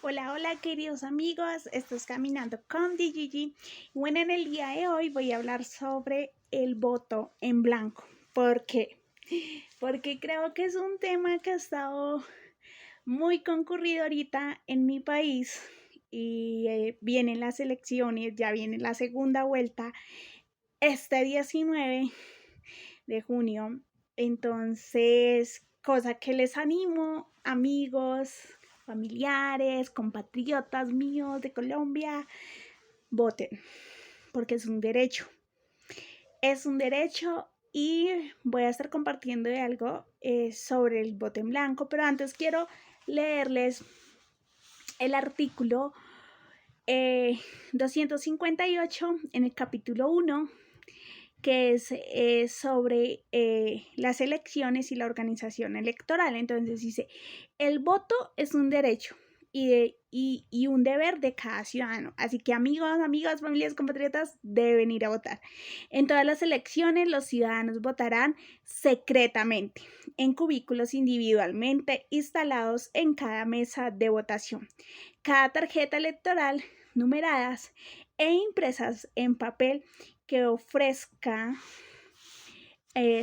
Hola, hola queridos amigos, esto es Caminando con DGG. Bueno, en el día de hoy voy a hablar sobre el voto en blanco. ¿Por qué? Porque creo que es un tema que ha estado muy concurrido ahorita en mi país y vienen las elecciones, ya viene la segunda vuelta este 19 de junio. Entonces, cosa que les animo, amigos, familiares, compatriotas míos de Colombia, voten, porque es un derecho. Es un derecho y voy a estar compartiendo de algo sobre el voto en blanco, pero antes quiero leerles el artículo 258 en el capítulo 1, que es sobre las elecciones y la organización electoral. Entonces dice, el voto es un derecho y un deber de cada ciudadano. Así que amigos, amigas, familias, compatriotas, deben ir a votar. En todas las elecciones los ciudadanos votarán secretamente, en cubículos individualmente instalados en cada mesa de votación. Cada tarjeta electoral numeradas e impresas en papel que ofrezca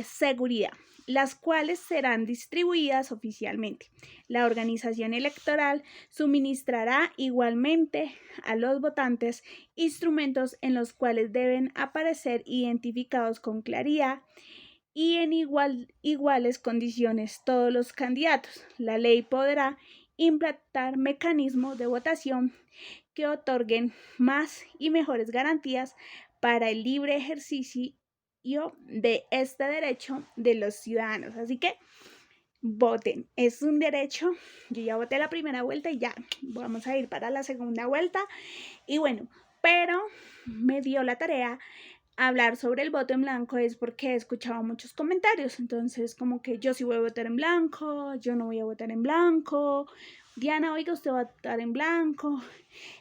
seguridad, las cuales serán distribuidas oficialmente. La organización electoral suministrará igualmente a los votantes instrumentos en los cuales deben aparecer identificados con claridad y en iguales condiciones todos los candidatos. La ley podrá implantar mecanismos de votación que otorguen más y mejores garantías para el libre ejercicio de este derecho de los ciudadanos. Así que voten, es un derecho. Yo ya voté la primera vuelta y ya vamos a ir para la segunda vuelta. Y bueno, pero me dio la tarea hablar sobre el voto en blanco es porque he escuchado muchos comentarios, entonces como que yo sí voy a votar en blanco, yo no voy a votar en blanco, Diana, oiga, usted va a votar en blanco,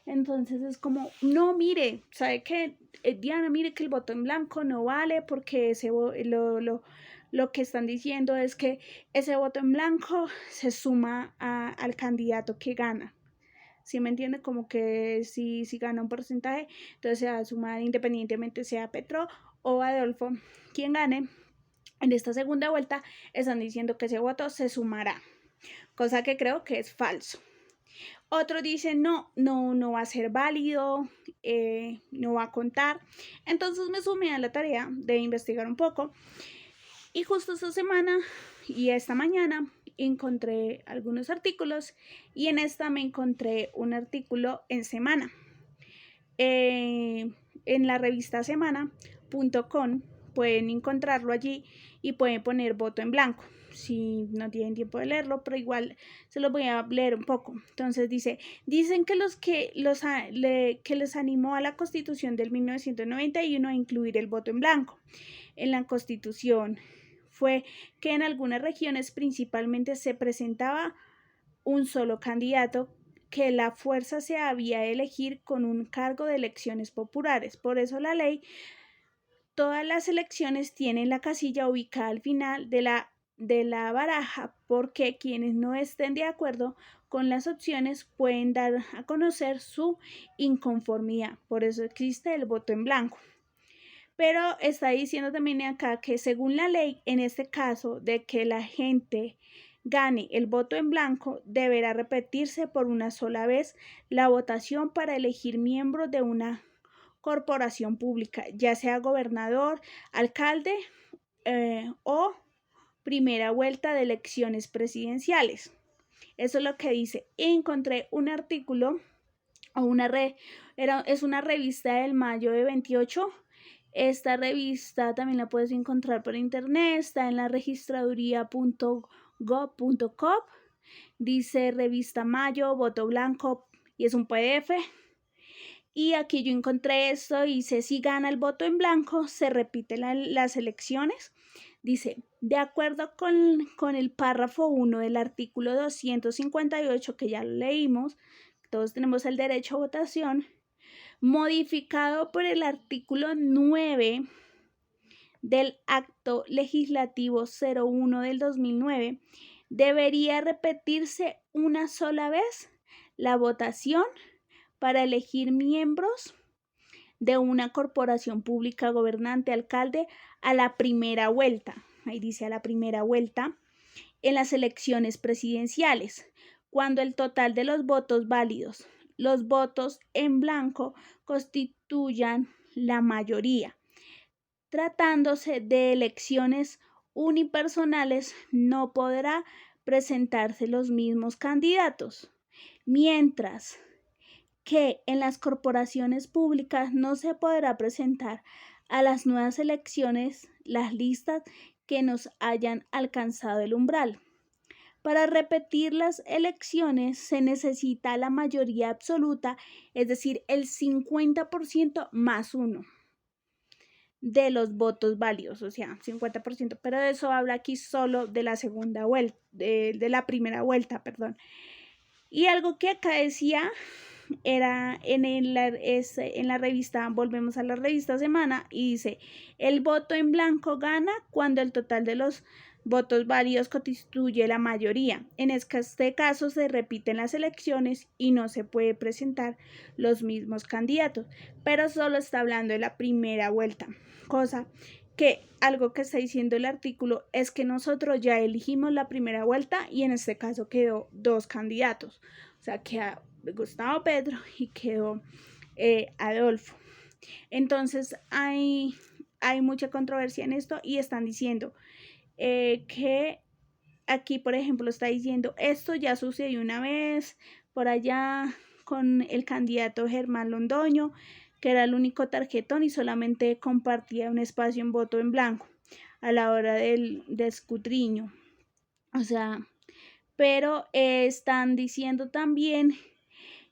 entonces es como, no, mire, ¿sabe qué? Diana, mire que el voto en blanco no vale porque lo que están diciendo es que ese voto en blanco se suma al candidato que gana. ¿Sí me entiende? Como que si gana un porcentaje, entonces se va a sumar independientemente sea Petro o Adolfo quien gane. En esta segunda vuelta están diciendo que ese voto se sumará, cosa que creo que es falso. Otros dicen no va a ser válido, no va a contar. Entonces me sumé a la tarea de investigar un poco y justo esta semana y esta mañana encontré algunos artículos y en esta me encontré un artículo en Semana. En la revista semana.com pueden encontrarlo allí y pueden poner voto en blanco si no tienen tiempo de leerlo, pero igual se los voy a leer un poco. Entonces dicen que que les animó a la Constitución del 1991 a incluir el voto en blanco en la Constitución fue que en algunas regiones principalmente se presentaba un solo candidato que la fuerza se había de elegir con un cargo de elecciones populares. Por eso la ley, todas las elecciones tienen la casilla ubicada al final de la baraja porque quienes no estén de acuerdo con las opciones pueden dar a conocer su inconformidad. Por eso existe el voto en blanco. Pero está diciendo también acá que según la ley, en este caso de que la gente gane el voto en blanco, deberá repetirse por una sola vez la votación para elegir miembros de una corporación pública, ya sea gobernador, alcalde o primera vuelta de elecciones presidenciales. Eso es lo que dice. Encontré un artículo o es una revista del mayo de 28. Esta revista también la puedes encontrar por internet, está en la registraduría.gov.co, dice revista Mayo, voto blanco y es un PDF. Y aquí yo encontré esto y dice, si gana el voto en blanco, se repiten las elecciones. Dice, de acuerdo con el párrafo 1 del artículo 258, que ya lo leímos, todos tenemos el derecho a votación, modificado por el artículo 9 del Acto Legislativo 01 del 2009, debería repetirse una sola vez la votación para elegir miembros de una corporación pública gobernante, alcalde, a la primera vuelta. Ahí dice a la primera vuelta en las elecciones presidenciales, cuando el total de los votos válidos, los votos en blanco, constituyan la mayoría. Tratándose de elecciones unipersonales, no podrá presentarse los mismos candidatos, mientras que en las corporaciones públicas no se podrá presentar a las nuevas elecciones las listas que nos hayan alcanzado el umbral. Para repetir las elecciones se necesita la mayoría absoluta, es decir, el 50% más 1 de los votos válidos, o sea, 50%, pero de eso habla aquí solo de la segunda vuelta, de la primera vuelta, perdón. Y algo que acá decía era en la revista, volvemos a la revista Semana, y dice, el voto en blanco gana cuando el total de los votos válidos constituye la mayoría. En este caso se repiten las elecciones y no se puede presentar los mismos candidatos, pero solo está hablando de la primera vuelta, cosa que algo que está diciendo el artículo es que nosotros ya elegimos la primera vuelta y en este caso quedó 2 candidatos, o sea, queda Gustavo Petro y quedó Adolfo. Entonces hay mucha controversia en esto y están diciendo que aquí, por ejemplo, está diciendo esto ya sucedió una vez por allá con el candidato Germán Londoño, que era el único tarjetón y solamente compartía un espacio en voto en blanco a la hora del escrutinio. O sea, pero están diciendo también,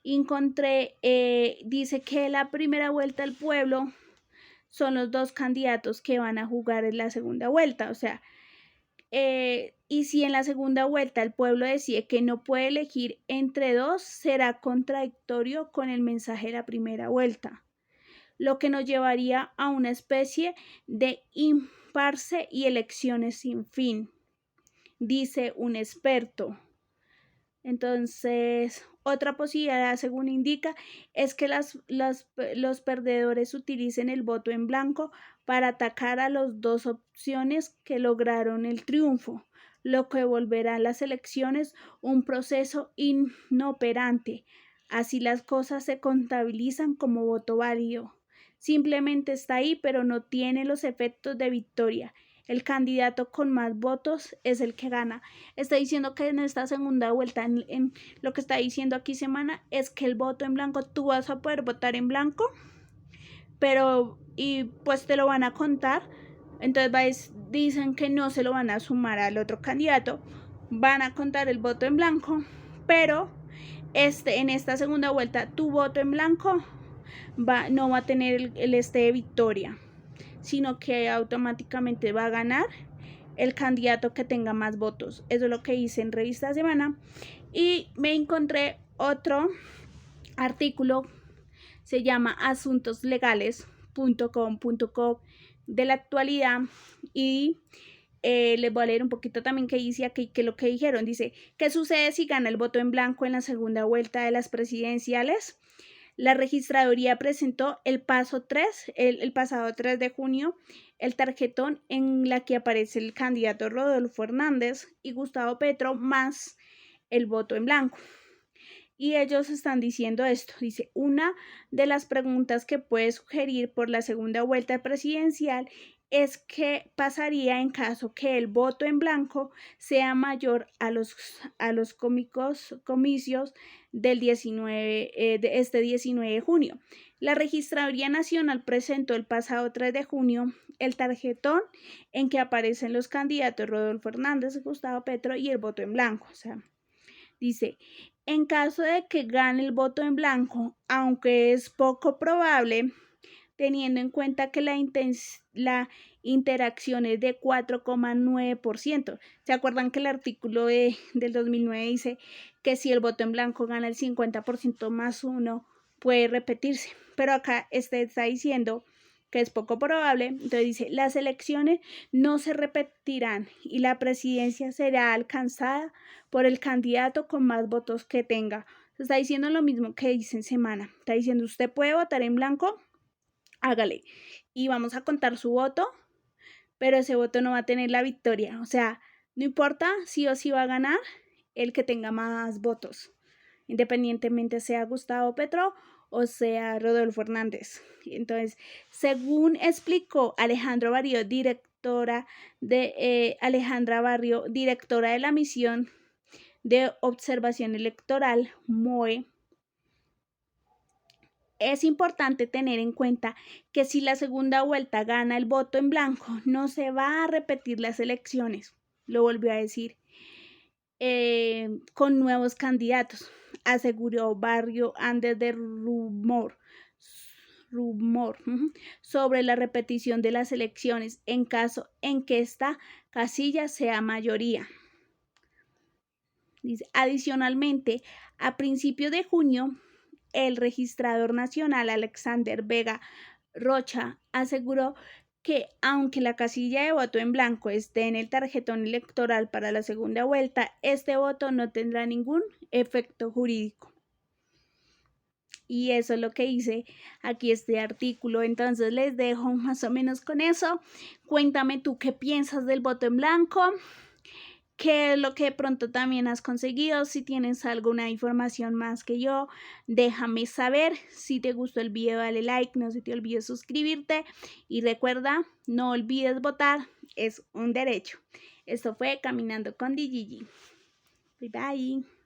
encontré, dice que la primera vuelta al pueblo son los 2 candidatos que van a jugar en la segunda vuelta, o sea, y si en la segunda vuelta el pueblo decide que no puede elegir entre 2, será contradictorio con el mensaje de la primera vuelta, lo que nos llevaría a una especie de impasse y elecciones sin fin, dice un experto. Entonces, otra posibilidad, según indica, es que los perdedores utilicen el voto en blanco para atacar a las 2 opciones que lograron el triunfo, lo que volverá a las elecciones un proceso inoperante. Así las cosas se contabilizan como voto válido. Simplemente está ahí, pero no tiene los efectos de victoria. El candidato con más votos es el que gana. Está diciendo que en esta segunda vuelta, en lo que está diciendo aquí Semana, es que el voto en blanco, tú vas a poder votar en blanco, pero y pues te lo van a contar. Entonces dicen que no se lo van a sumar al otro candidato, van a contar el voto en blanco, pero en esta segunda vuelta tu voto en blanco no va a tener el de victoria, sino que automáticamente va a ganar el candidato que tenga más votos. Eso es lo que hice en Revista Semana. Y me encontré otro artículo, se llama asuntoslegales.com.co de la actualidad, y les voy a leer un poquito también que dice aquí, que lo que dijeron, dice, ¿qué sucede si gana el voto en blanco en la segunda vuelta de las presidenciales? La registraduría presentó el pasado 3 de junio el tarjetón en la que aparece el candidato Rodolfo Hernández y Gustavo Petro más el voto en blanco. Y ellos están diciendo esto, dice, una de las preguntas que puede sugerir por la segunda vuelta presidencial es qué pasaría en caso que el voto en blanco sea mayor a los comicios del 19, de este 19 de junio. La Registraduría Nacional presentó el pasado 3 de junio el tarjetón en que aparecen los candidatos Rodolfo Hernández, Gustavo Petro y el voto en blanco. O sea, dice, en caso de que gane el voto en blanco, aunque es poco probable, teniendo en cuenta que la interacción es de 4,9%. ¿Se acuerdan que el artículo del 2009 dice que si el voto en blanco gana el 50% más 1, puede repetirse? Pero acá está diciendo que es poco probable. Entonces dice, las elecciones no se repetirán y la presidencia será alcanzada por el candidato con más votos que tenga. Se está diciendo lo mismo que dice en Semana. Está diciendo, usted puede votar en blanco, hágale. Y vamos a contar su voto, pero ese voto no va a tener la victoria. O sea, no importa, sí o sí va a ganar el que tenga más votos, independientemente sea Gustavo Petro o sea Rodolfo Hernández. Entonces, según explicó Alejandra Barrio, directora de la misión de observación electoral, MOE, es importante tener en cuenta que si la segunda vuelta gana el voto en blanco, no se va a repetir las elecciones, lo volvió a decir, con nuevos candidatos, aseguró Barrio antes de rumor sobre la repetición de las elecciones en caso en que esta casilla sea mayoría. Dice, adicionalmente, a principios de junio, el registrador nacional Alexander Vega Rocha aseguró que aunque la casilla de voto en blanco esté en el tarjetón electoral para la segunda vuelta, este voto no tendrá ningún efecto jurídico. Y eso es lo que hice aquí este artículo. Entonces les dejo más o menos con eso. Cuéntame tú qué piensas del voto en blanco. ¿Qué es lo que de pronto también has conseguido? Si tienes alguna información más que yo, déjame saber. Si te gustó el video, dale like, no se te olvide suscribirte y recuerda, no olvides votar, es un derecho. Esto fue Caminando con DGG. Bye bye.